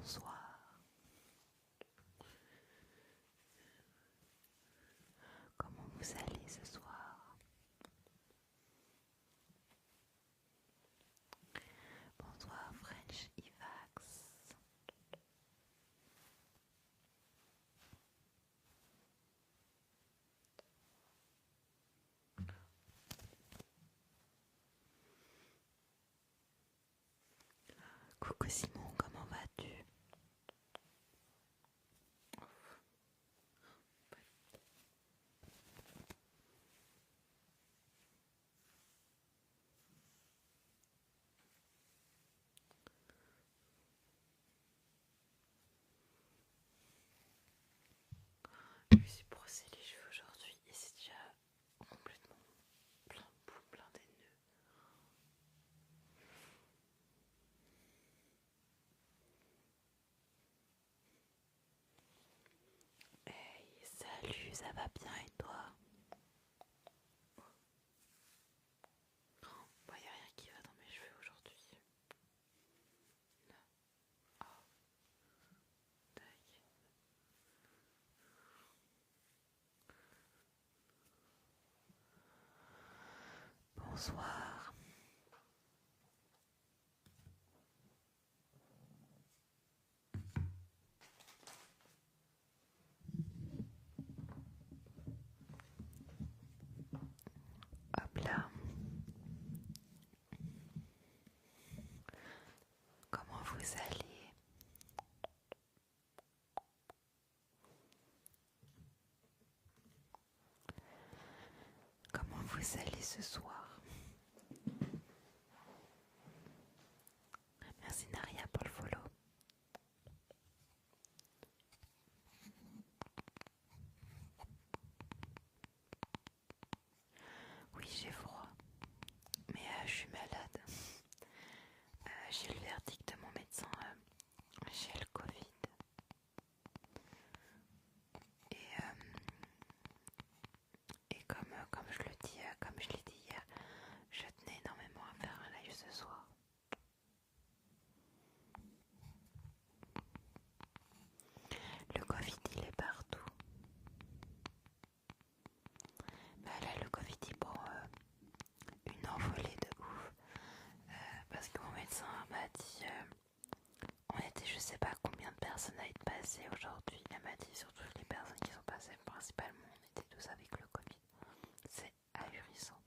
Bonsoir. Comment vous allez ce soir? Bonsoir French Ivax. Coucou Simon, comment vas-tu? Je me suis brossé les cheveux aujourd'hui et c'est déjà complètement plein des nœuds. Hey, salut, ça va bien et toi? Bah, y a rien qui va dans mes cheveux aujourd'hui. Oh, tac. Bonsoir. Hop là. Comment vous allez? Comment vous allez ce soir? Merci Naria pour le follow. Oui, j'ai froid, mais je suis malade. J'ai le verdict de mon médecin, j'ai le Covid. Et comme je le dis, comme je l'ai dit hier, je tenais énormément à faire un live ce soir. Le Covid, il est partout. Bah là, le Covid, il prend une envolée de ouf. Parce que mon médecin m'a dit, on était je sais pas combien de personnes à être passées aujourd'hui. Elle m'a dit surtout les personnes qui sont passées, principalement, on était tous avec le Covid. C'est ahurissant.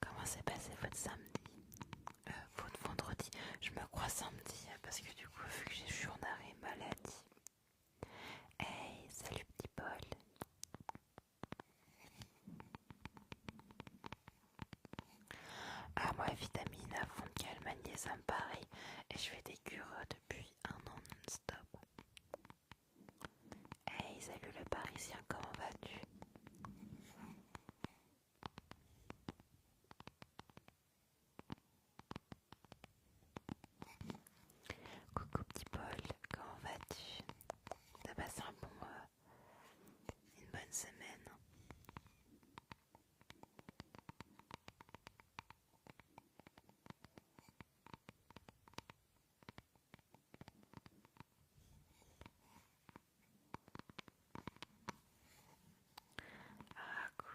Comment s'est passé votre samedi? Votre vendredi? Je me crois samedi parce que du coup, vu que je suis en arrêt maladie. Hey, salut petit Paul. Ah, moi, vitamine à fond de cale, magnésium pareil. Et je fais des cures depuis un an non-stop. Hey, salut le Parisien, comment vas-tu? Coucou petit Paul, comment vas-tu? T'as passé une bonne semaine? Ah, cool.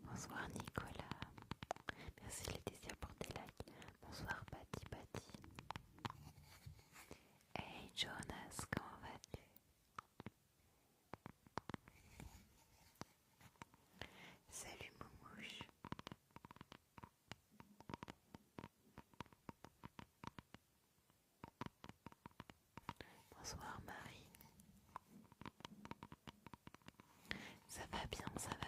Bonsoir Nicolas. Merci Laetitia pour tes likes. Bonsoir Patty Patty. Hey Jonas, comment vas-tu? Salut Moumouche. Bonsoir Marie. Ça va bien, ça va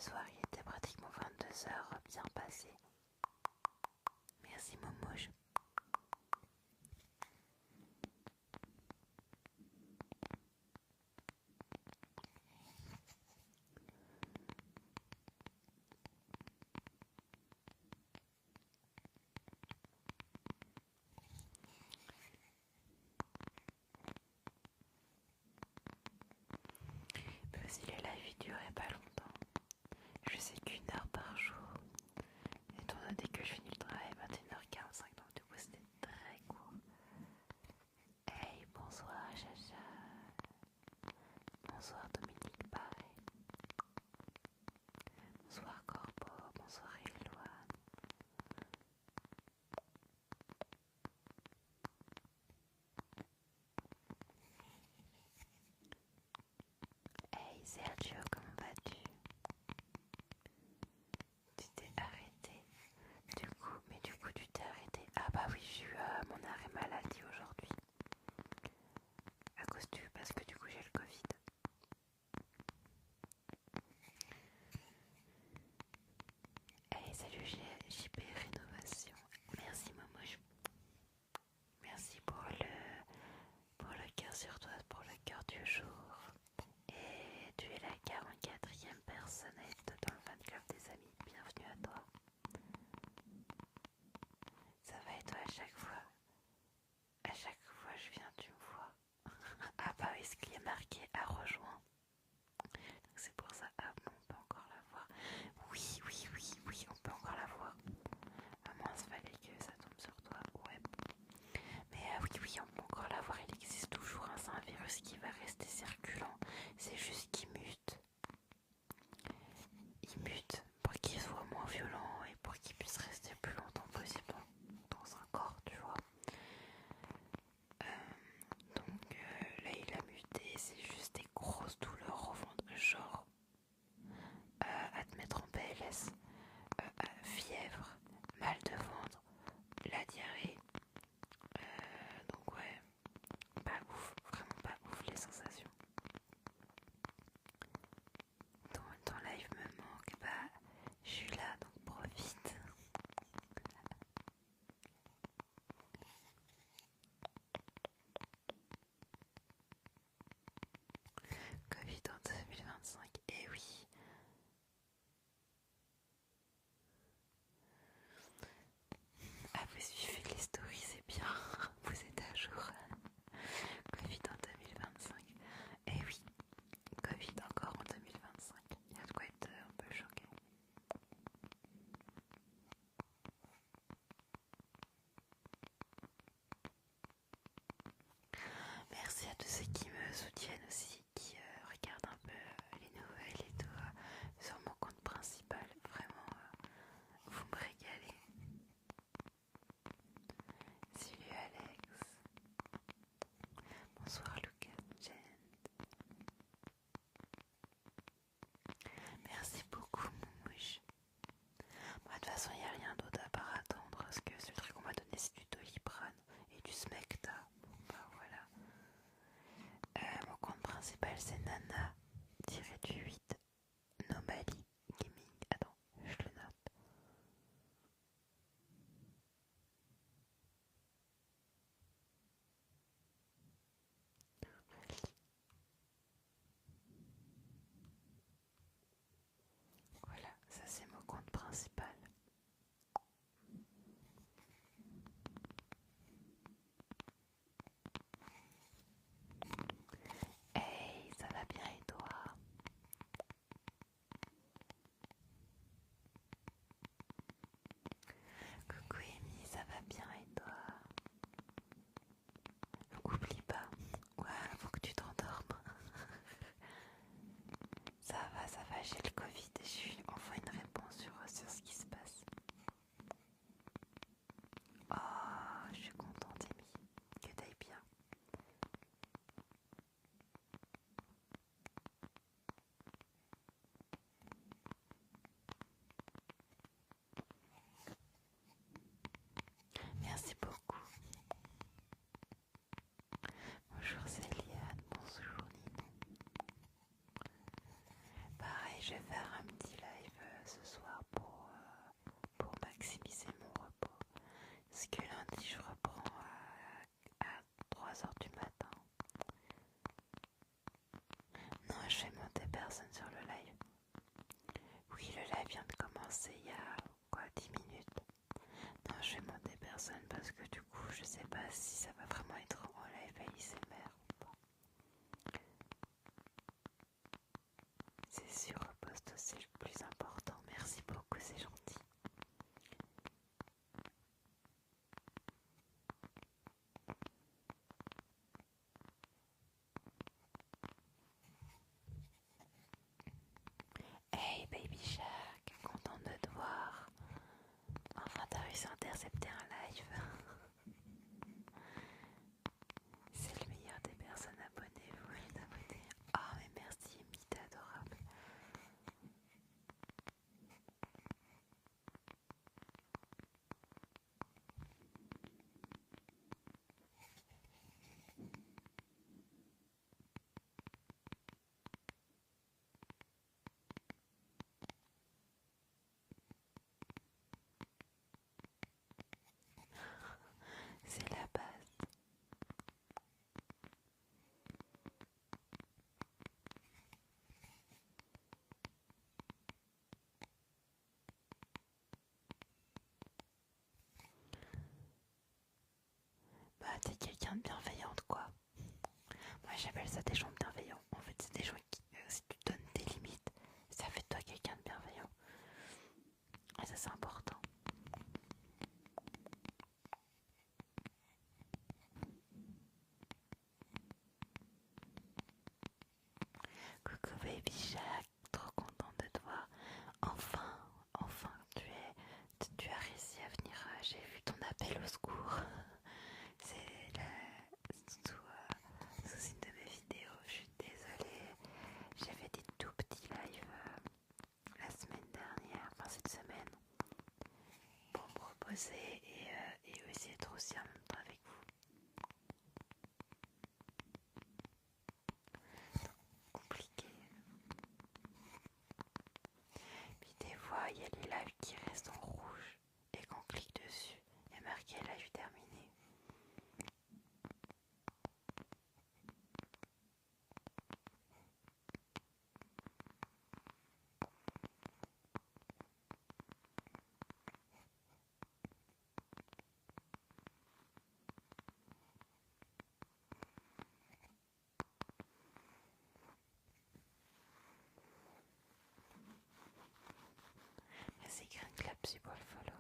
soir, il était pratiquement 22h bien passé. Merci Momouche. Si les lives duraient pas longtemps, je sais qu'1 heure par jour, étant donné que je finis le travail à 21h45, donc du coup c'était très court. Hey, bonsoir Chacha. Bonsoir Dominique, pareil. Bonsoir Corpo, bonsoir Eloane. Hey Sergio, comment vas-tu? Tu t'es arrêté? Du coup tu t'es arrêté. Ah bah oui, j'ai eu mon arrêt maladie aujourd'hui. Parce que du coup j'ai le Covid. Hey salut JP Rénovation. Merci Momouche. Merci pour le cœur sur toi, pour le cœur du jour. Et tu es la 44e personne à être dans le fan club des amis. Bienvenue à toi. Ça va et toi à chaque fois? À chaque fois je viens, tu me vois. Ah bah oui, ce qui est marqué à rejoint. Donc c'est pour ça. Ah bon, on peut encore la voir. Oui, on peut encore la voir. À moins il fallait que ça tombe sur toi. Ouais. Mais oui, on peut encore la voir. Il existe toujours. Hein. C'est un virus qui va rester circulant. C'est juste qu'il mute. Il mute pour qu'il soit moins violent et pour qu'il puisse rester plus longtemps possible dans un corps, tu vois. Là il a muté, c'est juste des grosses douleurs au ventre, genre à te mettre en PLS, fièvre, mal de ventre, la diarrhée. Donc ouais, pas ouf, vraiment pas ouf les sensations. Ton live me manque, bah je suis là donc profite. Covid en 2025, et oui. Ah, vous suivez les stories, c'est bien, vous êtes à jour. Covid en 2025, et oui, Covid encore en 2025, il y a de quoi être un peu choqué. Merci à tous ceux qui me soutiennent aussi, qui regardent un peu les nouvelles et tout sur mon compte principal. Vraiment, vous me régalez. Salut Alex. Bonsoir Lucas, Jen. Merci beaucoup Moumouche. Bon, de toute façon, il n'y a rien d'autre à part attendre parce que c'est le truc qu'on m'a donné, c'est du Doliprane et du Smecta. Bon, bah voilà. Mon compte principal c'est Nana-8 Nomali Gaming. Attends, je le note. Voilà, ça c'est mon compte principal. Hey, ça va bien et toi? Coucou Amy, ça va bien et toi? Oublie pas, ouais, faut que tu t'endormes. Ça va, j'ai le Covid et j'ai eu enfin une réponse sur ce qui se passe. Oh, je suis contente Amy, que t'ailles bien. Merci beaucoup. Bonjour Céliane, bonjour Nino. Pareil, je vais faire un petit live parce que lundi je reprends à 3h du matin. Non, je fais monter personne sur le live. Oui, le live vient de commencer il y a 10 minutes. Non, je fais monter personne parce que du coup, je sais pas si ça va vraiment être en live ASMR ou pas. C'est sûr, au poste, c'est le plus important. Merci beaucoup, c'est gentil. Hey Baby Shark, contente de te voir. Enfin, t'as réussi à intercepter un live. C'est le meilleur des personnes, abonnez-vous et abonnez. Oh mais merci Amy, t'es adorable. C'est la base. Bah t'es quelqu'un de bienveillante quoi. Moi j'appelle ça des gens bienveillants. En fait c'est des gens qui, si tu donnes tes limites, ça fait de toi quelqu'un de bienveillant. Et ça c'est important. Coucou baby Jack, trop contente de te voir. Enfin tu as réussi à venir. J'ai vu ton appel au secours. Sous une de mes vidéos. Je suis désolée. J'ai fait des tout petits lives la semaine dernière, enfin cette semaine, pour me reposer et aussi être aussi en même temps avec vous. Compliqué. Puis des fois, il y a les lives qui restent en rouge et qu'on clique dessus et marqué live terminé. Et c'est Green Club pour le follow.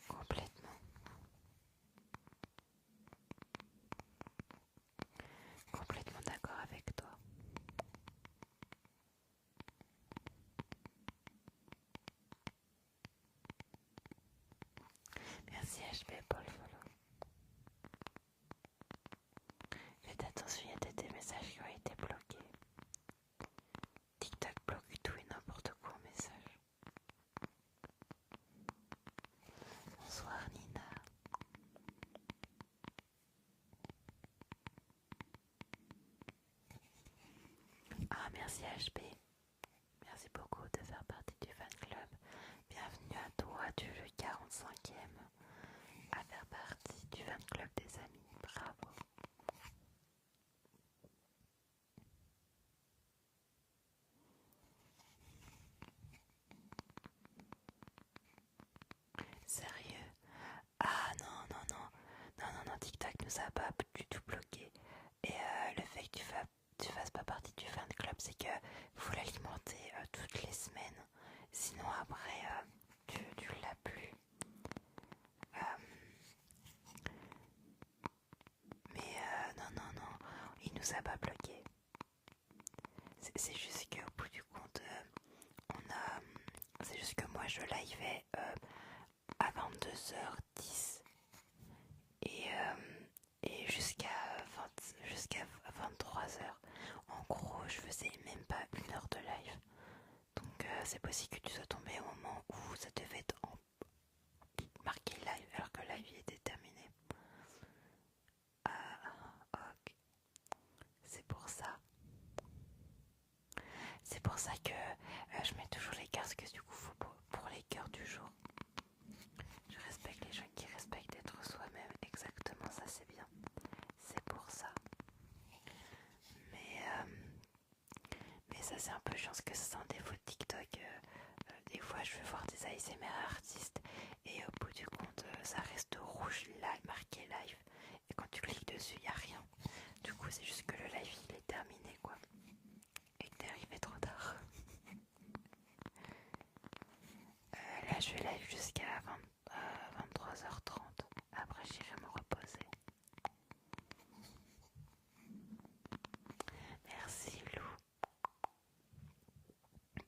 Complètement. Complètement d'accord avec toi. Merci HP pour le follow. Faites attention, il y a des messages qui ont été bloqués. TikTok bloque tout et n'importe quoi en message. Bonsoir Nina. Ah merci HP. Merci beaucoup de faire partie du fan club. Bienvenue à toi, tu es le 45e à faire partie du fan club des amis. Bravo. Sérieux? Ah non, non, non. Non, non, non, TikTok nous a pas du tout bloqué. Et le fait que tu fasses pas partie du fan club, c'est que faut l'alimenter toutes les semaines. Sinon après, tu l'as plus. Mais non, non, non, il nous a pas bloqué. C'est juste qu'au bout du compte, c'est juste que moi je liveais à 22h10 et jusqu'à 23h. En gros, je faisais même pas 1 heure de live. Donc c'est possible que tu sois tombé au moment où ça devait être c'est un peu chiant parce que c'est un défaut de TikTok. Des fois je veux voir des ASMR artistes et au bout du compte ça reste rouge live, marqué live, et quand tu cliques dessus il n'y a rien. Du coup c'est juste que le live il est terminé quoi, et que t'es arrivé trop tard. Là je vais live jusqu'à 23h30, après j'irai me reposer. Merci Lou.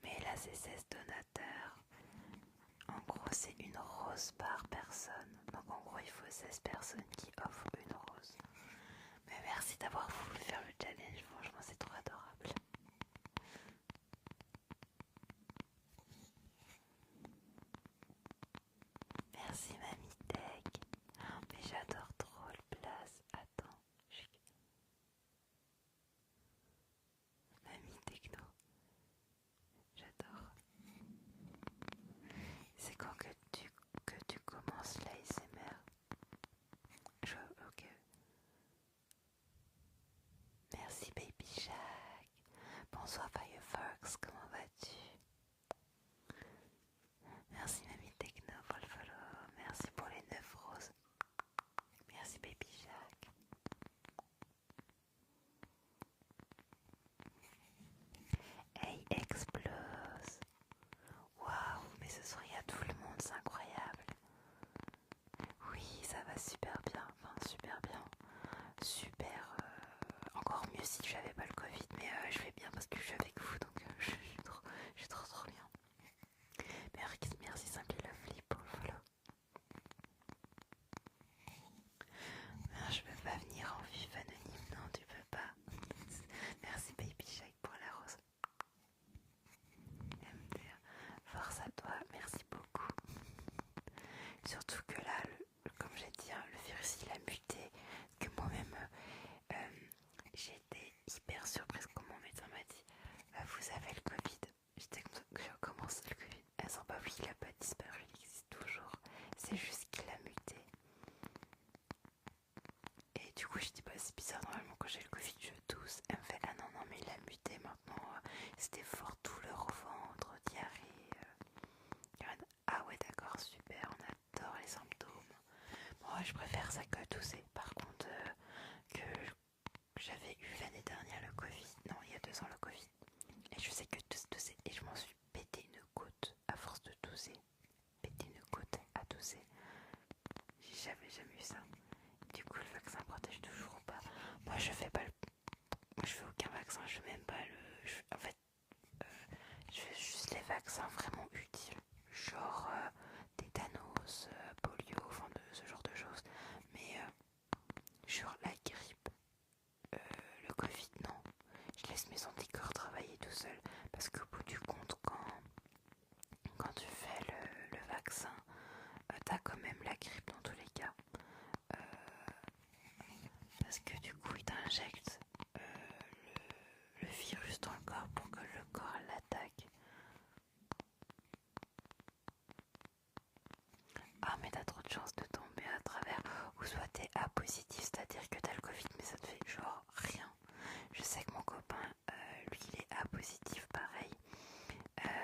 Mais là c'est 16 donateurs. En gros c'est une rose par personne. Donc en gros il faut 16 personnes qui offrent une rose. Mais merci d'avoir voulu faire le challenge, franchement c'est trop adorable. Merci Mamie Tech. Oh, mais j'adore trop le place. Attends, Mamie Techno. J'adore. C'est quand que tu commences l'ASMR? Ok. Merci Baby Jack. Bonsoir Firefox, comment vas-tu? Merci Mamie Techno pour le follow. Merci pour les 9 roses. Merci Baby Jack. Hey explose. Waouh, mais ce soir il y a tout le monde, c'est incroyable. Oui, ça va super bien, enfin super bien. Super, encore mieux si j'avais pas le Covid, mais je vais bien parce que je suis avec vous, donc je suis trop bien. Merci Simply Lovely pour le follow. Non, je peux pas venir en vif anonyme, non tu peux pas. Merci Baby Shake pour la rose. MDR, force à toi, merci beaucoup. Surtout que là, comme j'ai dit, hein, le virus il a muté, que moi-même j'ai été hyper surprise quand mon médecin m'a dit vous avez le Covid. J'étais comme ça, je commence le Covid. Elle sent pas, oui, il a pas disparu, il existe toujours. C'est juste qu'il a muté. Et du coup, je dis, bah, c'est bizarre, normalement, quand j'ai le Covid, je tousse. Elle me fait, ah non, non, mais il a muté maintenant. C'était fort douleur au ventre, diarrhée. Ah ouais, d'accord, super, on adore les symptômes. Bon, ouais, je préfère ça que tousser. Par contre, que j'avais eu l'année dernière le Covid, non, il y a 2 ans le Covid. Et je sais que tousser, et je m'en suis pété une côte à force de tousser. Péter une côte à tousser. J'avais jamais eu ça. Du coup, le vaccin protège toujours ou pas? Moi, je fais pas le. Moi, je fais aucun vaccin. Je fais même pas le. En fait, je fais juste les vaccins vraiment utiles. Genre tétanos, polio, enfin de ce genre de choses. Mais sur la grippe, le Covid, non. Je laisse mes anticorps travailler tout seul. Parce qu'au bout du compte, quand tu fais le vaccin, t'as quand même la grippe dans tous les cas. Parce que du coup, il t'injecte le virus dans le corps pour que le corps l'attaque. Ah, mais t'as trop de chance de tomber à travers. Ou soit t'es A positif, c'est-à-dire que t'as le Covid, mais ça te fait genre rien. Je sais que mon copain, lui, il est A positif, pareil.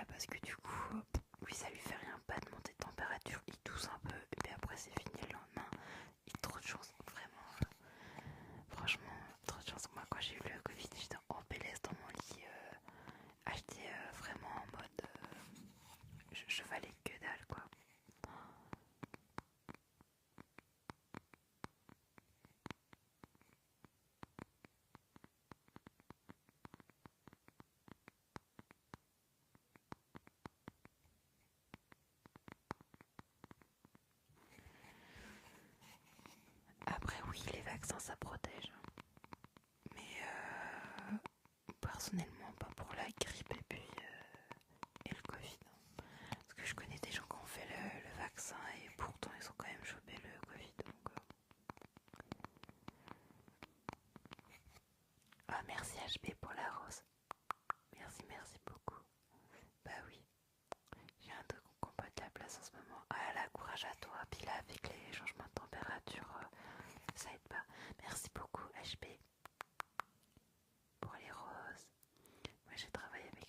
Parce que du coup, lui, ça lui fait rien, pas de montée de température. Il tousse un peu, et puis après, c'est fini le lendemain. Il a trop de chance, vraiment. Franchement, trop de chance. Moi, quand j'ai eu le Covid, j'étais en PLS dans mon lit. J'étais vraiment en mode. Je valais que dalle, quoi. Après, oui, les vaccins, ça protège. Mais personnellement, pas pour la grippe et puis et le Covid. Parce que je connais des gens qui ont fait le vaccin et pourtant ils ont quand même chopé le Covid. Donc, Ah, merci HB pour la rose. Merci beaucoup. Bah oui, j'ai un truc qu'on pas de la place en ce moment. Ah là, courage à toi. Puis là, avec les changements de température, ça aide pas. Merci beaucoup HB pour les roses. Moi, j'ai travaillé avec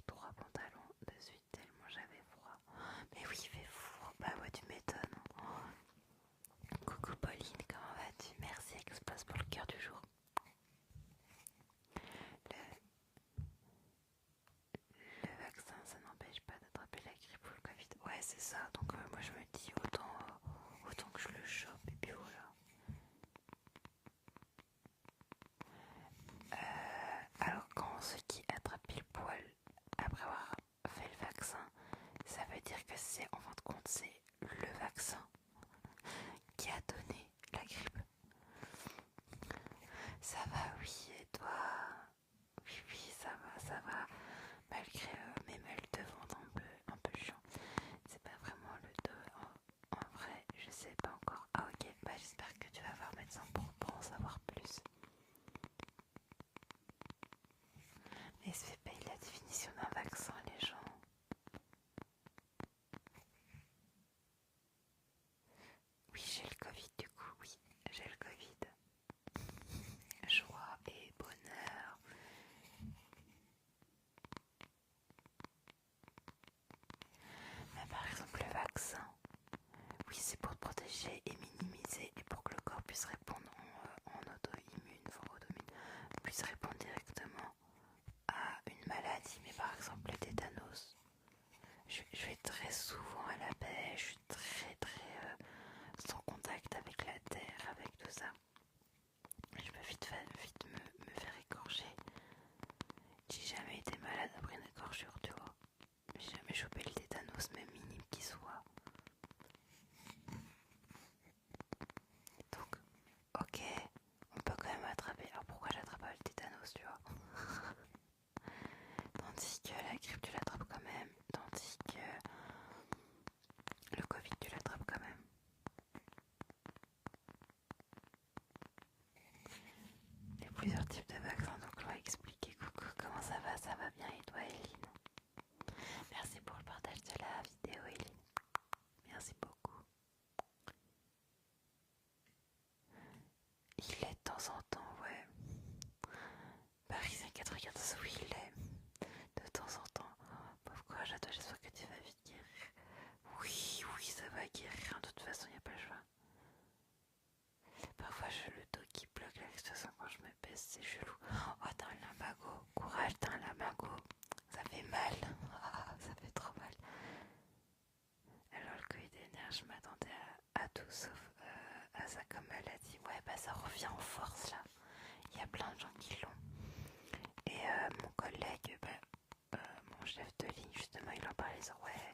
vaccin qui a donné la grippe. Ça va, oui, et toi? Oui, ça va. Malgré mes mal de ventre un peu chiant. C'est pas vraiment le dos. En vrai, je sais pas encore. Ah ok, bah j'espère que tu vas voir médecin pour en savoir plus. Mais se fait payer la définition d'un vaccin, les gens. Oui, j'ai le Covid du coup, oui, j'ai le Covid. Joie et bonheur. Mais par exemple, le vaccin, oui, c'est pour te protéger et minimiser et pour que le corps puisse répondre en auto-immune, puisse répondre directement à une maladie. Mais par exemple, le tétanos, je vais très souvent à la pêche, je suis très sans contact avec la terre, avec tout ça. Je peux vite me faire écorcher. J'ai jamais été malade après une écorchure, tu vois. J'ai jamais chopé le tétanos, même minime qu'il soit. Donc, ok, on peut quand même attraper. Alors pourquoi j'attrape pas le tétanos, tu vois? Tandis que la grippe, tu l'attrapes quand même. Tandis que le Covid, tu l'attrapes quand même. Il y a plusieurs types de vaccins, donc je vais expliquer. Coucou, comment ça va? Ça va bien et toi, Eline? Merci pour le partage de la vidéo, Eline. Merci beaucoup. Il est de temps en temps, ouais. Paris 94, oui, il est. De temps en temps. Pauvre courage à toi, j'espère que tu vas vite guérir. Oui, ça va guérir. De toute façon, il n'y a pas le choix. Parfois, j'ai le dos qui bloque la situation quand je me pèse, c'est chelou. Oh, t'as un lumbago. Courage, t'as un lumbago. Ça fait mal. Ça fait trop mal. Alors, le Covid je m'attendais à tout sauf à ça comme maladie. Ouais, bah ça revient en force là. Il y a plein de gens qui l'ont. Et mon collègue, mon chef de ligne, justement, il en parlait. Il disait, ouais,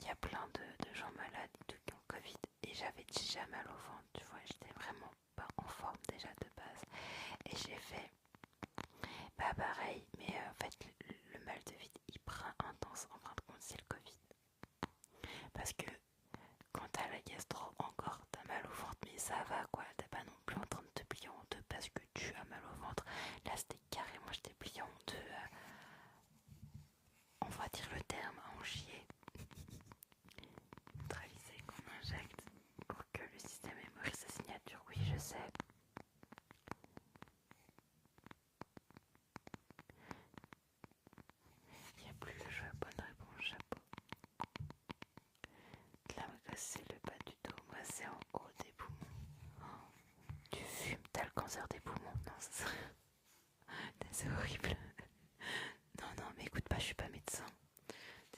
il y a plein de gens malades et tout qui ont Covid. Et j'avais déjà mal au ventre, tu vois. J'étais vraiment pas en forme déjà de base. Et j'ai fait, bah pareil, mais en fait, le mal de vide hyper intense, en fin de compte, c'est le Covid. Parce que quand t'as la gastro, encore t'as mal au ventre, mais ça va quoi. T'es pas non plus en train de te plier en deux parce que tu as mal au ventre. Là, c'était carrément, je t'ai plié en deux. On va dire le terme, en chier. Neutraliser qu'on injecte pour que le système mémorise sa signature. Oui, je sais. Il n'y a plus le jeu. Bonne réponse, chapeau. Là, c'est le bas du dos. Moi, c'est en haut des poumons. Tu fumes, t'as le cancer des poumons. Non, c'est horrible. Non, mais écoute pas, je suis pas médecin.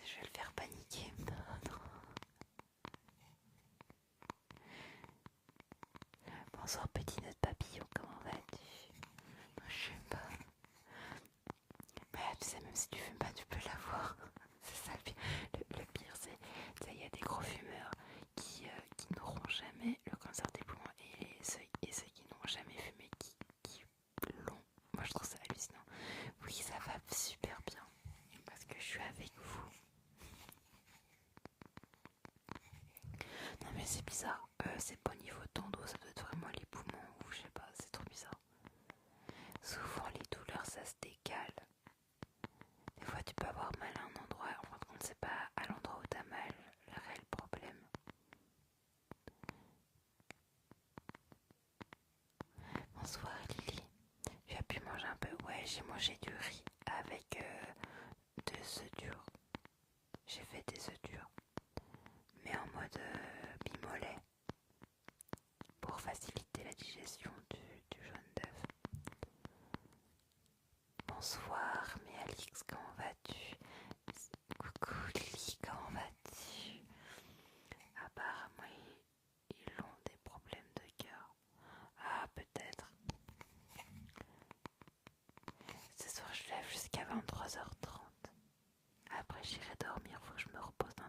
Je vais le faire paniquer. Non. Bonsoir, petit nœud de papillon, comment vas-tu? Je sais pas. Mais tu sais, même si tu fumes pas, tu peux l'avoir. C'est ça le pire. Le pire, c'est il y a des gros fumeurs qui n'auront jamais le cancer des poumons et ceux qui n'ont jamais fumé qui l'ont. Moi, je trouve ça hallucinant. Oui, ça va super bien parce que je suis avec vous. Non, mais c'est bizarre. C'est pas au niveau de ton dos, ça doit être vraiment les poumons ou je sais pas, c'est trop bizarre. Souvent, les douleurs, ça se décale. Des fois, tu peux avoir mal à un endroit, en fin de compte, c'est pas à l'endroit où t'as mal le réel problème. Bonsoir Lily. Tu as pu manger un peu? Ouais, j'ai mangé du riz avec 2 œufs durs. J'ai fait des œufs durs, mais en mode bimolet pour faciliter la digestion du jaune d'œuf. Bonsoir, mais Alix, comment vas-tu? Coucou Lily, comment vas-tu? Apparemment, ils ont des problèmes de cœur. Ah, peut-être. Ce soir, je lève jusqu'à 23h30. Après, j'irai dormir, faut que je me repose dans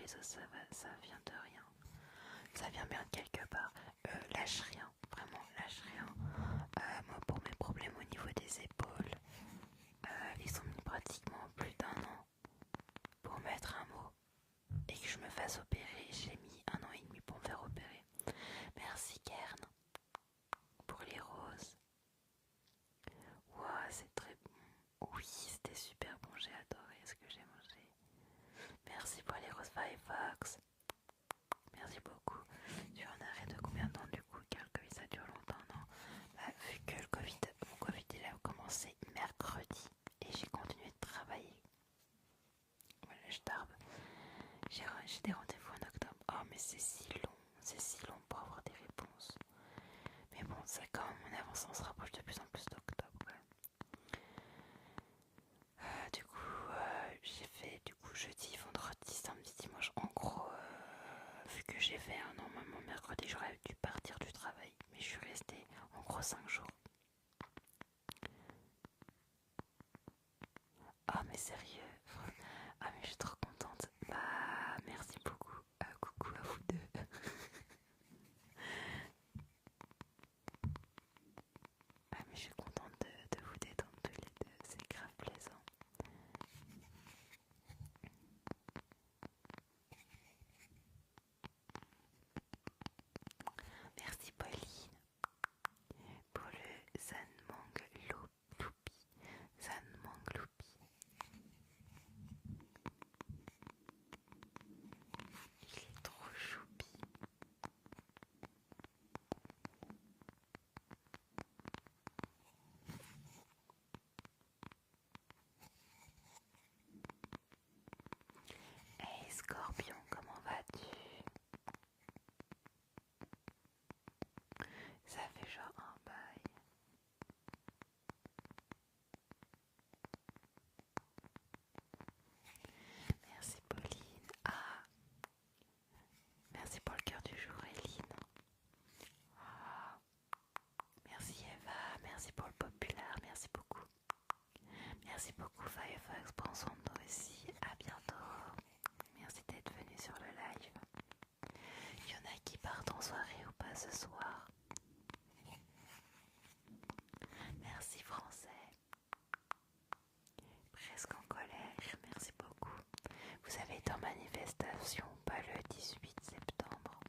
les os, ça vient de rien. Ça vient bien de quelque part. Lâche rien, vraiment lâche rien. Moi pour mes problèmes au niveau des épaules, ils ont mis pratiquement plus d'1 an pour mettre un mot et que je me fasse opérer. J'ai mis 1 an et demi pour me faire opérer. Merci Kern pour les roses. Ouah, c'est très bon. Oui, c'était super bon, j'ai adoré ce que j'ai mangé. Merci pour les roses Firefox. Merci beaucoup. Tu en arrêt de combien de temps du coup? Car le Covid ça dure longtemps, non? Bah, vu que mon Covid il a commencé mercredi et j'ai continué de travailler. Voilà, je tarde. J'ai des rendez-vous en octobre. Oh mais c'est si long pour avoir des réponses. Mais bon, ça quand même on avance, on se rapproche de plus en plus d'octobre. Du coup, j'ai fait jeudi, vendredi, samedi, dimanche. En gros, vu que j'ai fait normalement mercredi, j'aurais dû partir du travail. Mais je suis restée en gros 5 jours. Oh mais sérieux? Ah mais je suis trop contente. Bah merci beaucoup. Coucou à vous deux. Ah mais je suis contente de vous détendre tous les deux. C'est grave plaisant. Merci Pauline pour le Zanmangloupi. Zanmangloupi. Il est trop choupi. Hey Scorpion, comment vas-tu? Ça fait genre un bail. Merci Pauline. Ah, merci pour le cœur du jour Eline. Ah, merci Eva, merci pour le populaire, merci beaucoup. Merci beaucoup Firefox, prends soin de toi aussi. À bientôt. Merci d'être venu sur le live. Il y en a qui partent en soirée ou pas ce soir. Merci français. Presque en colère, merci beaucoup. Vous avez été en manifestation ou pas le 18 septembre?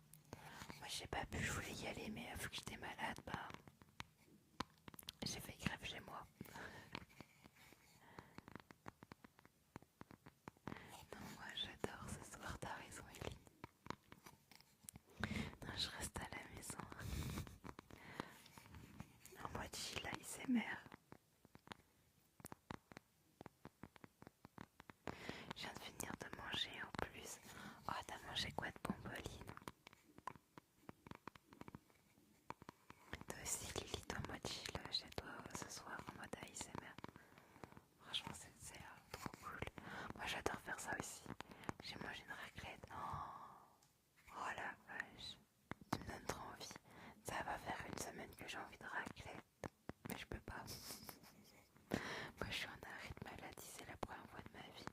Moi j'ai pas pu, je voulais y aller mais vu que j'étais malade, bah j'ai fait grève chez moi. Non, moi j'adore ce soir, t'as raison Ellie. Non, je reste à la maison. En mode chill ASMR. Je viens de finir de manger en plus. Oh, t'as mangé quoi de bon, Pauline? Toi aussi, Lily, toi en mode chill chez toi ce soir en mode ASMR. Franchement, c'est trop cool. Moi, j'adore faire ça aussi. J'ai mangé une raclette. Oh la vache. Tu me donnes trop envie. Ça va faire une semaine que j'ai envie de raclette. Mais je peux pas. Moi, je suis en arrêt de maladie. C'est la première fois de ma vie.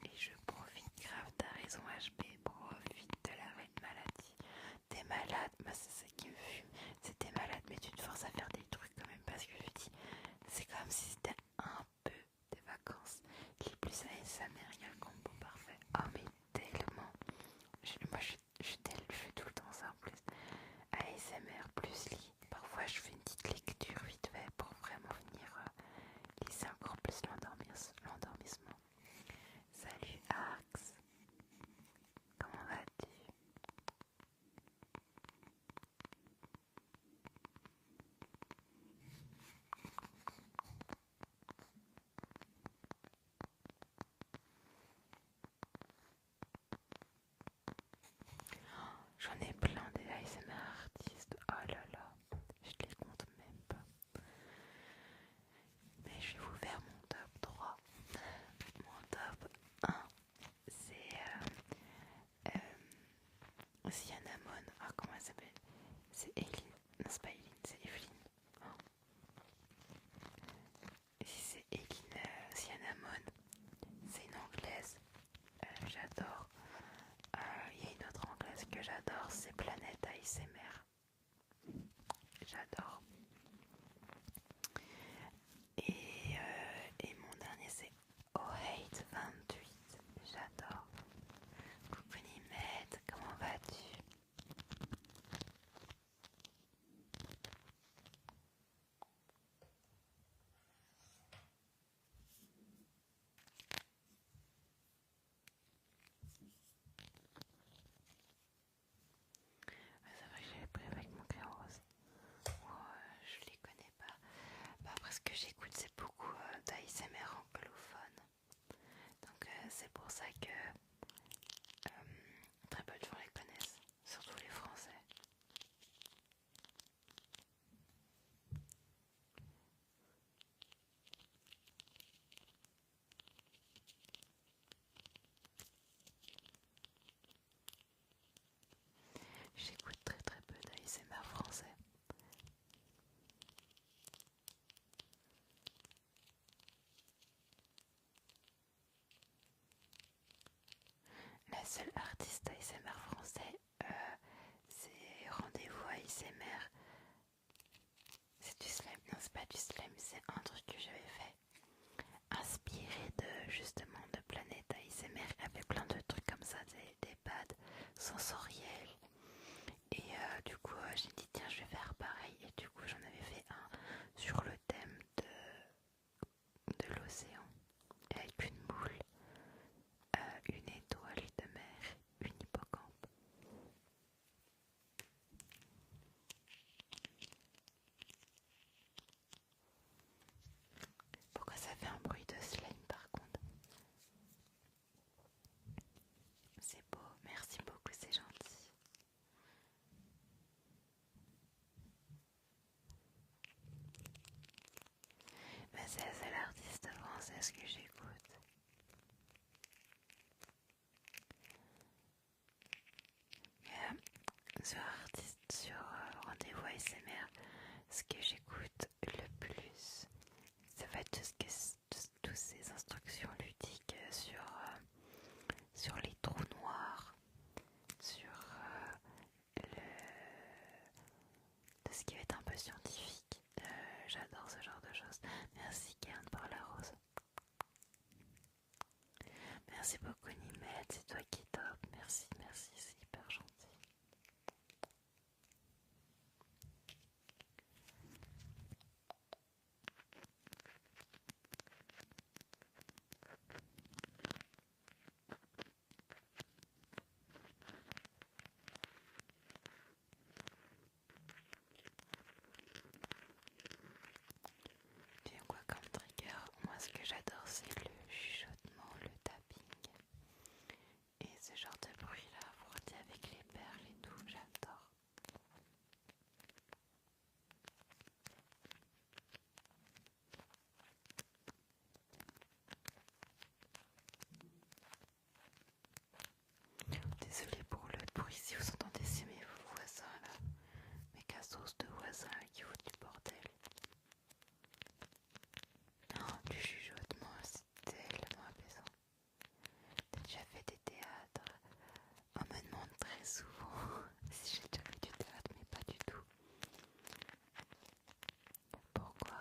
Et je profite grave. T'as raison, HB. Profite. c'est pour ça que très peu de gens les connaissent, surtout les Français. J'écoute très très peu d'ASMR français. La seule artiste ASMR français, c'est Rendez-vous ASMR. C'est du slime, non c'est pas du slime, c'est un truc que j'avais fait inspiré de justement de Planète ASMR. Il y avait plein de trucs comme ça, des pads sensoriels. Et du coup j'ai dit tiens je vais faire pareil et du coup j'en avais fait un sur le thème de l'océan avec une moule, une étoile de mer, une hippocampe. Pourquoi ça fait un bruit de slime par contre? C'est beau, merci beaucoup, c'est gentil. Mais c'est la seule artiste française que j'écoute. Sur Rendez-vous ASMR, ce que j'écoute le plus, ça va être toutes ces instructions ludiques sur les trous noirs, sur tout ce qui va être un peu scientifique. J'adore ce genre de choses. Merci Kern pour la rose. Merci beaucoup Nimette, c'est toi qui es top. Merci, merci, c'est hyper gentil. Tu as quoi comme trigger? Moi ce que j'adore c'est le chuchotement, le tapping et ce genre de bruit là frotté avec les perles et tout, j'adore. Désolée pour le bruit si vous entendez, c'est mes voisins là, mes cassos de voisins là, qui foutent du bordel. Non, du chuchotement, c'est tellement apaisant. T'as déjà fait des théâtres? On me demande très souvent si j'ai déjà fait du théâtre, mais pas du tout. Pourquoi?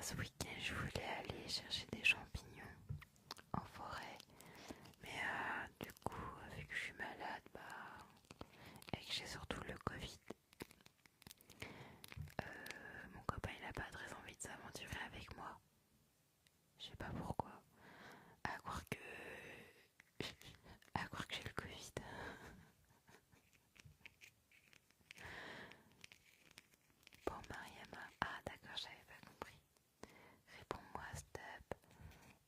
ce week-end, je voulais aller chercher des champignons en forêt. Mais du coup, vu que je suis malade, et que j'ai surtout le Covid, mon copain il a pas très envie de s'aventurer avec moi. Je sais pas pourquoi. À croire que j'ai le Covid. Bon, Mariama. Ah d'accord, j'avais pas compris. Réponds-moi, stop.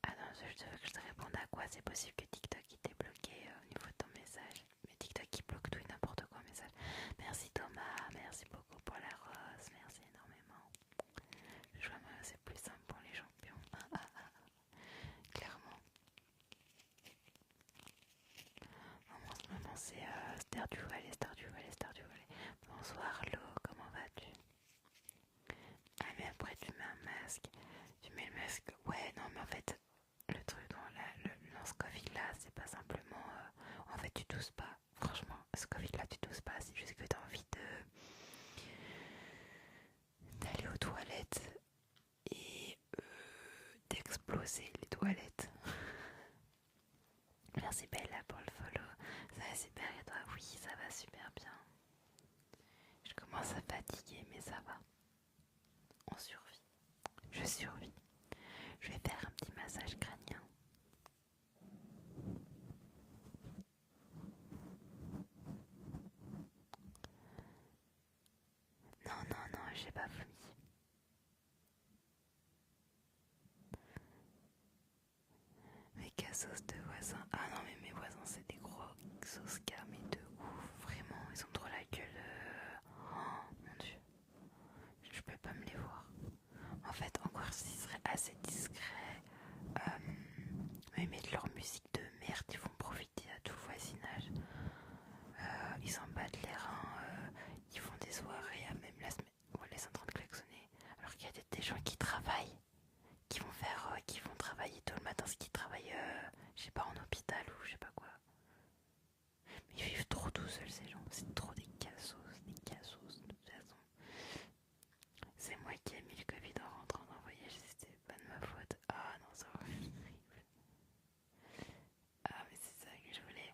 Ah non, je veux que je te réponde à quoi? C'est possible que TikTok il t'ait bloqué au niveau de ton message. Mais TikTok il bloque tout et n'importe quoi en message. Merci Thomas, merci beaucoup pour la rose, merci énormément. Je vois moi c'est plus simple pour les champions. Clairement. En ce moment c'est Stardew Valley, Stardew Valley, Stardew Valley. Bonsoir Lo, comment vas-tu? Ah mais après tu mets un masque. Tu mets le masque. Ouais non mais en fait le truc dans ce Covid là c'est pas simplement en fait tu tousses pas. Franchement ce Covid là tu tousses pas. C'est juste que t'as envie d'aller aux toilettes et d'exploser les toilettes. Merci Bella pour le follow. Ça va super et toi? Oui ça va super bien. Je commence à fatiguer mais ça va. On survit. Je survis. Je vais faire un petit massage crânien. Non, non, non, j'ai pas vomi. Mes cassos de voisins. Ah non, mais mes voisins, c'est des gros soska, mais de ouf. Vraiment, ils ont trop la gueule. Oh mon dieu. Je peux pas me les voir. En fait, encore s'ils seraient assez discrets, ils mettent leur musique de merde, ils vont profiter à tout le voisinage. Ils s'en battent les reins, ils font des soirées, même la semaine où on est en train de klaxonner. Alors qu'il y a des gens qui travaillent, qui vont travailler tôt le matin, ce qui travaillent, je sais pas, en hôpital ou je sais pas quoi. Mais ils vivent trop tout seuls ces gens, c'est trop des cassos de toute façon. C'est moi qui ai mis le Covid en rentrant d'un voyage, c'était pas de ma faute. Ah non, c'est horrible. Ah mais c'est ça que je voulais.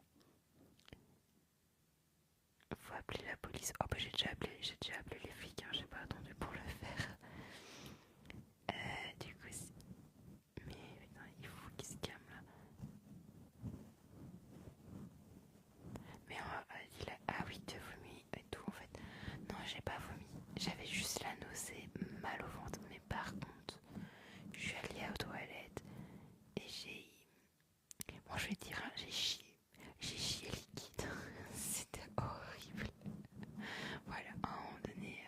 Faut appeler la police. Oh bah j'ai déjà appelé les flics, hein, j'ai pas attendu pour le faire. Du coup, mais putain, il faut qu'il se calme là. Mais ah oui, tu as vomi et tout en fait. Non, j'ai pas vomi. J'avais juste la nausée, mal au ventre. Mais par contre, je suis allée aux toilettes et j'ai. Bon, je vais te dire, hein, j'ai chié. J'ai chié liquide. C'était horrible. Voilà, à un moment donné.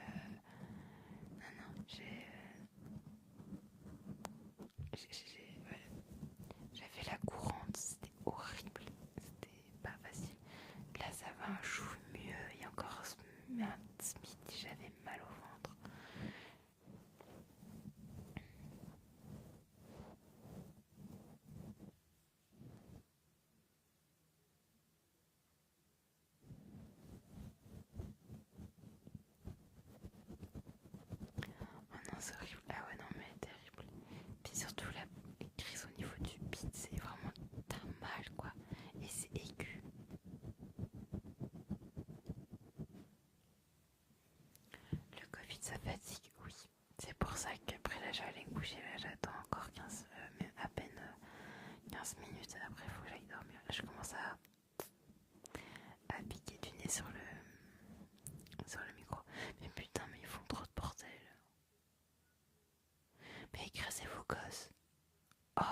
Non, non, voilà. J'avais la courante, c'était horrible. C'était pas facile. Là, ça va un chou mieux. Il y a encore un smith, j'avais mal au ventre. Oh non, c'est horrible. Ah ouais, non, mais terrible. Puis surtout, la crise au niveau du bide, c'est vraiment. T'as mal, quoi. Et c'est aigu. Le Covid, ça fatigue, oui. C'est pour ça qu'après, là, j'allais me coucher. Là, j'attends encore 15, mais à peine 15 minutes. Après, il faut que j'aille dormir. Là, je commence à piquer du nez sur le micro. Mais putain, mais ils font trop de bordel. Mais écrasez vos gosses. Oh,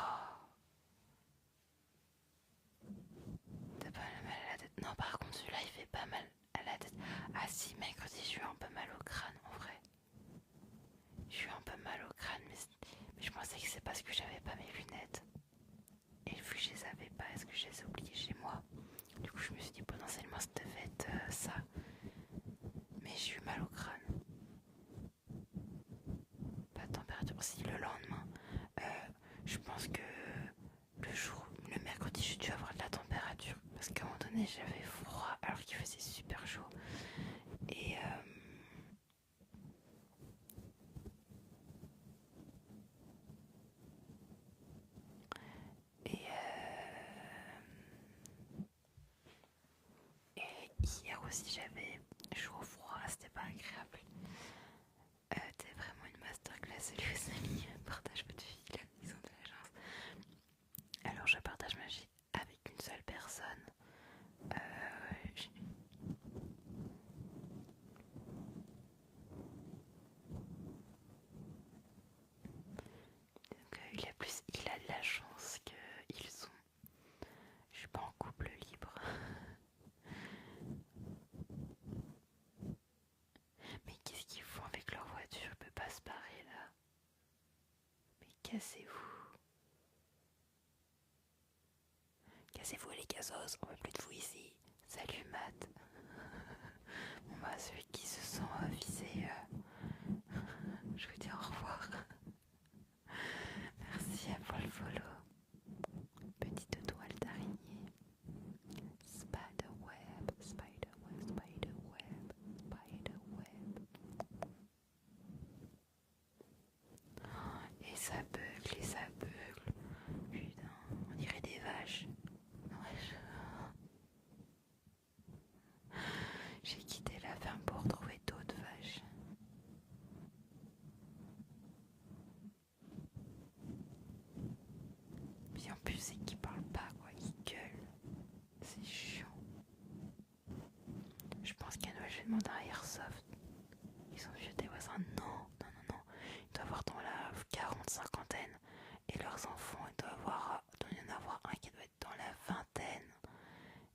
t'as pas mal à la tête? Non, par contre, celui-là, il fait pas mal à la tête. Ah si, mercredi, j'ai eu un peu mal au crâne, en vrai. J'ai eu un peu mal au crâne, mais je pensais que c'est parce que j'avais pas mes lunettes. Et vu que je les avais pas, est-ce que je les ai oubliées chez moi? Du coup, je me suis dit potentiellement ça devait être ça. Mais j'ai eu mal au crâne. Pas de température. Si, le lendemain. Je pense que le mercredi, j'ai dû avoir de la température. Parce qu'à un moment donné, j'avais froid alors qu'il faisait super chaud. Et hier aussi j'avais chaud au froid, c'était pas agréable. C'était vraiment une masterclass. Salut les amis, partage votre vie, la maison de l'agence. Alors je partage ma vie avec une seule personne. Donc, il a de la chance qu'ils sont. Je suis pas en couple libre. Mais qu'est-ce qu'ils font avec leur voiture? Je peux pas se barrer là. Mais cassez-vous. Cassez-vous les cassos, on veut plus de vous ici. Salut Matt. Bon bah celui qui se sent visé, je vous dis au revoir. Merci pour le follow. Petite toile d'araignée. Spiderweb, spiderweb, spiderweb, spiderweb. Et ça bugle. Putain, on dirait des vaches. Ouais, j'ai quitté la ferme pour trouver d'autres vaches. Puis en plus, c'est qu'ils parlent pas, quoi, ils gueulent. C'est chiant. Je pense qu'à Noël, je vais demander un airsoft. Ils sont vieux des voisins. Non. Ils doivent avoir dans la 40-50aine. Et leurs enfants, il doit y en avoir un qui doit être dans la vingtaine.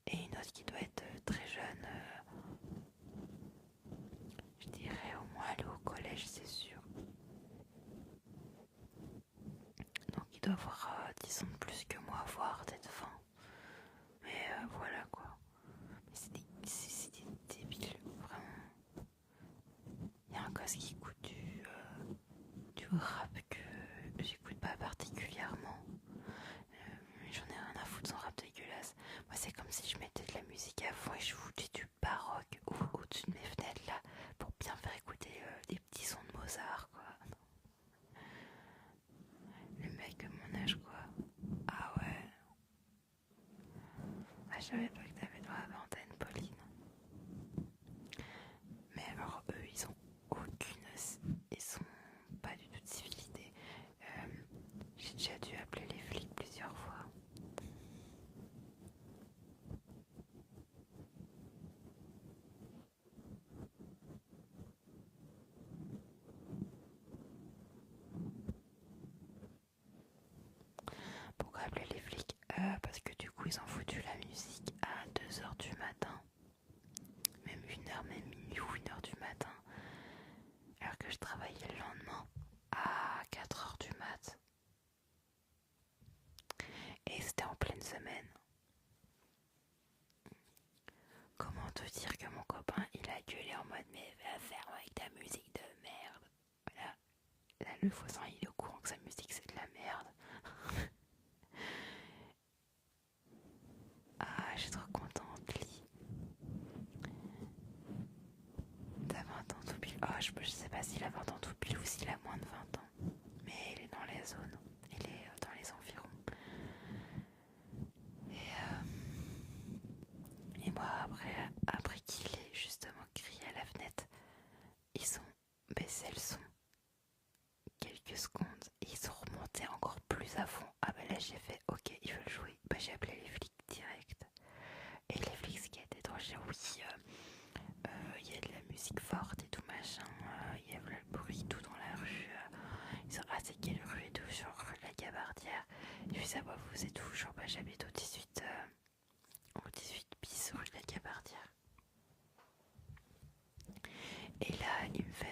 Et une autre qui doit être très jeune. Je dirais au moins aller au collège, c'est sûr. Donc il doit avoir 10 ans de plus que moi, voire peut-être 20. Mais voilà quoi. Mais c'est des débiles, vraiment. Il y a un gosse qui écoute du rap que j'écoute pas particulièrement. J'en ai rien à foutre de son rap dégueulasse. Moi c'est comme si je mettais de la musique à fond et je foutais du baroque au-dessus de mes fenêtres là pour bien faire écouter des petits sons de Mozart quoi. Le mec de mon âge quoi. Ah ouais. Ah, je savais pas que t'avais dans la vingtaine, Pauline. Mais alors eux ils ont ils sont pas du tout de civilité. J'ai déjà dû appeler les flics plusieurs fois. Pourquoi appeler les flics? Parce que du coup ils ont foutu la musique à 2h du matin. Même 1h, même minuit ou 1h du matin. Alors que je travaillais le lendemain à 4h du mat. Et c'était en pleine semaine. Comment te dire que mon copain il a gueulé en mode mais va faire avec ta musique de merde. Voilà. Là le voisin il est au courant que sa musique c'est de la merde. Ah je suis trop contente Lee. T'as 20 ans tout pile. Oh je sais pas s'il a 20 ans tout pile ou s'il a moins de 20 ans. Mais il est dans la zone. Il est dans les environs. Et moi après qu'il ait justement crié à la fenêtre, ils ont baissé le son quelques secondes et ils sont remontés encore plus à fond. Ah bah là j'ai fait ok ils veulent jouer. Bah j'ai appelé les flics direct. Et les flics ce qui était drôle, j'ai oui il y a de la musique forte et tout machin, il y a le bruit tout dans la rue. Ils ont ah c'est quelle rue et tout sur la Gabardière. Je fais ça bah vous êtes où? Genre bah j'habite au 18 bis rue de la Gabardière. Et là il me fait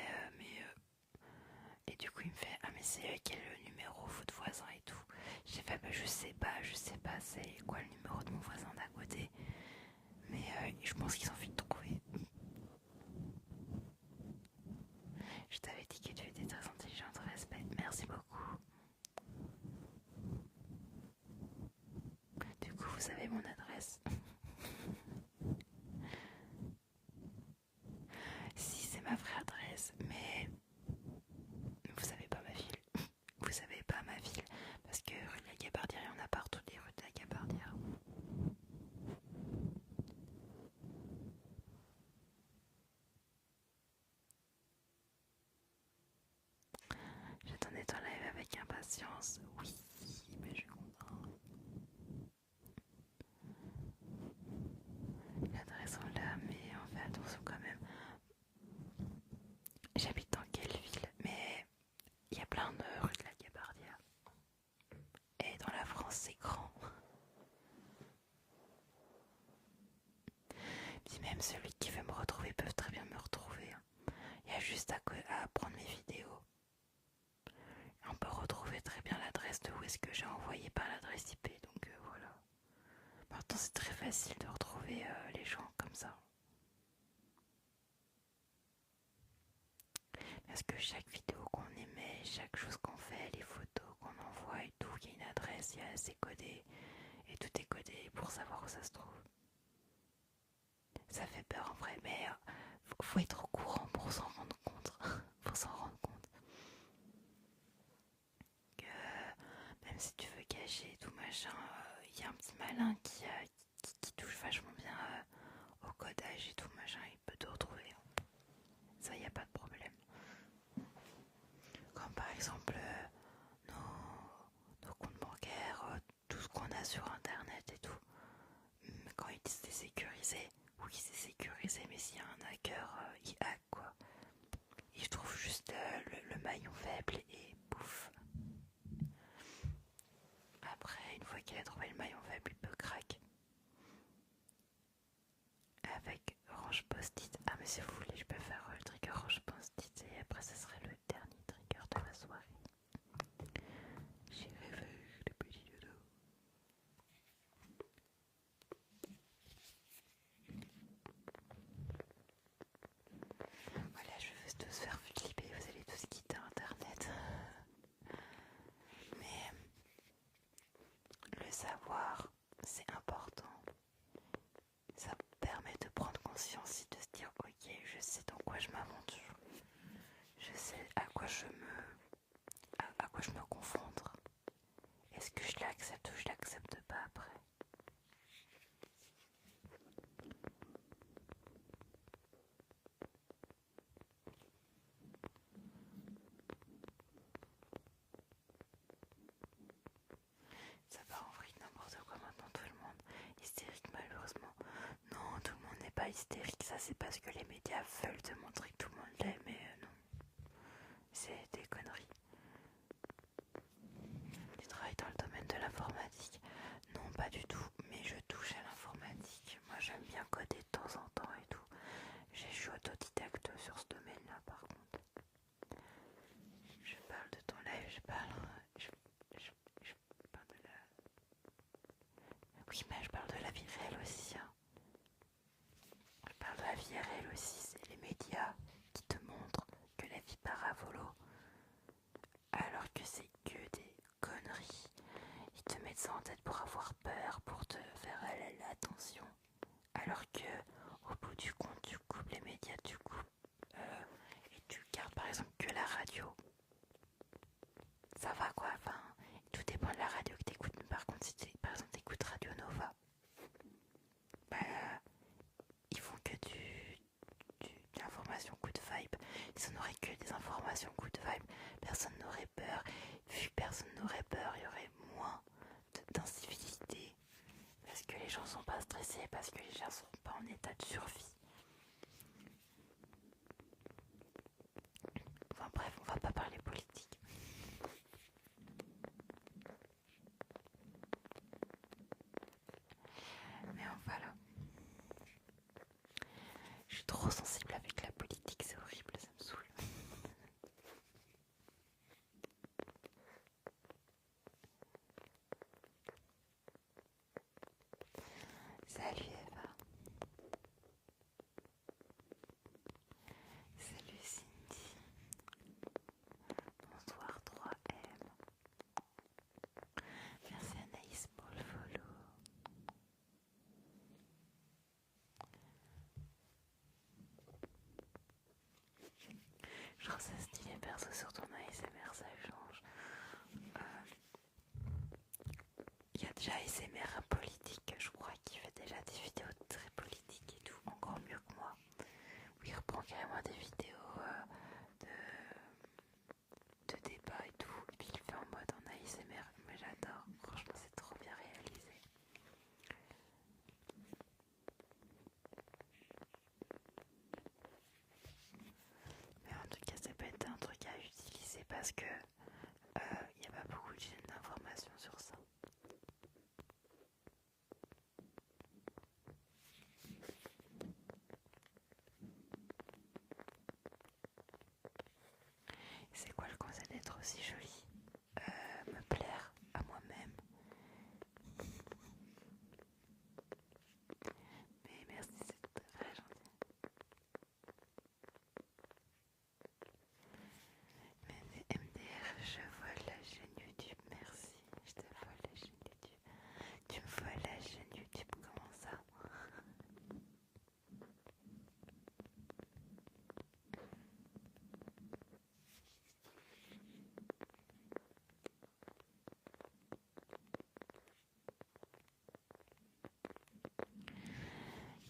et du coup il me fait ah mais c'est quel numéro votre voisin et tout. J'ai fait bah je sais pas c'est quoi le numéro de mon voisin d'à côté. Mais je pense qu'ils ont envie de trouver. Je t'avais dit que tu étais très intelligente, respect. Merci beaucoup. Du coup, vous avez mon adresse. Si, c'est ma vraie adresse, mais vous savez pas ma ville. Vous savez pas ma ville. Parce que rue de la Gabardière, il y en a partout des rues de la Gabardière. conscience. Oui, mais je suis contente. L'adresse en là, mais on fait attention quand même. J'habite dans quelle ville? Mais il y a plein de rues de la Gabardière. Et dans la France, c'est grand. Puis même celui qui veut me retrouver peut très bien me retrouver. Il y a juste à prendre mes vidéos. On peut retrouver très bien l'adresse de où est-ce que j'ai envoyé par l'adresse IP. Donc voilà. Maintenant, c'est très facile de retrouver les gens comme ça. Parce que chaque vidéo qu'on émet, chaque chose qu'on fait, les photos qu'on envoie et tout, il y a une adresse, c'est codé. Et tout est codé pour savoir où ça se trouve. Ça fait peur en vrai, mais faut être au courant pour s'en rendre compte. Pour s'en rendre compte. Que même si tu veux cacher et tout machin, il y a un petit malin qui touche vachement bien au codage et tout machin, il peut te retrouver. Ça, y a pas de problème. Comme par exemple nos comptes bancaires, tout ce qu'on a sur internet et tout. Quand ils disent c'est sécurisé, oui c'est sécurisé, mais s'il y a un hacker, il hack quoi. Il trouve juste le maillon faible et pouf. Après, une fois qu'il a trouvé le maillon faible, il peut craquer. Avec Orange Post-it. Ah mais si vous voulez, je peux faire le trigger Orange Post-it et après ce serait le dernier trigger de la soirée. J'ai rêvé de petit dodo. Voilà, je vais tous faire flipper, vous allez tous quitter internet. Mais le savoir, c'est important. Ça permet de prendre conscience et de se dire ok, je sais dans quoi je m'aventure. Je sais à quoi je me confondre. Est-ce que je l'accepte ou je l'accepte pas après? Ça part en vrille n'importe quoi maintenant, tout le monde hystérique malheureusement. Non, tout le monde n'est pas hystérique, ça c'est parce que les médias veulent te montrer que tout le monde l'est, mais non, c'est des conneries. Tu travailles dans le domaine de l'informatique? Non, pas du tout, mais je touche à l'informatique. Moi j'aime bien coder de temps en temps et tout. Je suis autodidacte sur ce domaine-là par contre. Je parle de ton live, je parle de la... Oui, mais je parle de la vie réelle aussi. Hein. Je parle de la vie réelle aussi, c'est les médias qui te montrent que la vie part à volo, alors que c'est que des conneries. Ils te mettent ça en tête pour avoir peur, pour te faire l'attention. Alors que, au bout du compte, tu coupes les médias, tu coupes et tu gardes par exemple que la radio. Ça va quoi, enfin, tout dépend de la radio que t'écoutes. Mais par contre, si par exemple t'écoutes Radio Nova, bah, ils font que de l'information good vibe. Si on n'aurait que des informations good vibe, personne n'aurait peur. Vu que personne n'aurait peur, il y aurait moins d'incivilité. Parce que les gens sont pas stressés, parce que les gens sont pas en état de survie. Enfin bref, on va pas parler politique. Mais voilà. Je suis trop sensible avec la politique, c'est horrible, ça me saoule. Salut Eva. Salut Cindy. Bonsoir 3M. Merci Anaïs pour le follow. Je trouve ça stylé perso sur ton ASMR, ça change. Il y a déjà ASMR politique, je crois, qui fait déjà des vidéos très politiques et tout, encore mieux que moi. Où il reprend carrément des vidéos de débat et tout, et puis il le fait en mode en parce que il n'y a pas beaucoup de chaînes d'informations sur ça. C'est quoi le conseil d'être aussi jolie? Me plaire à moi-même. Mais merci, c'est très gentil. Mais MDR, je vois la chaîne YouTube, merci. Je te vois la chaîne YouTube. Tu me vois la chaîne YouTube, comment ça?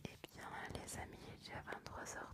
Eh bien, les amis, il est déjà 23h30.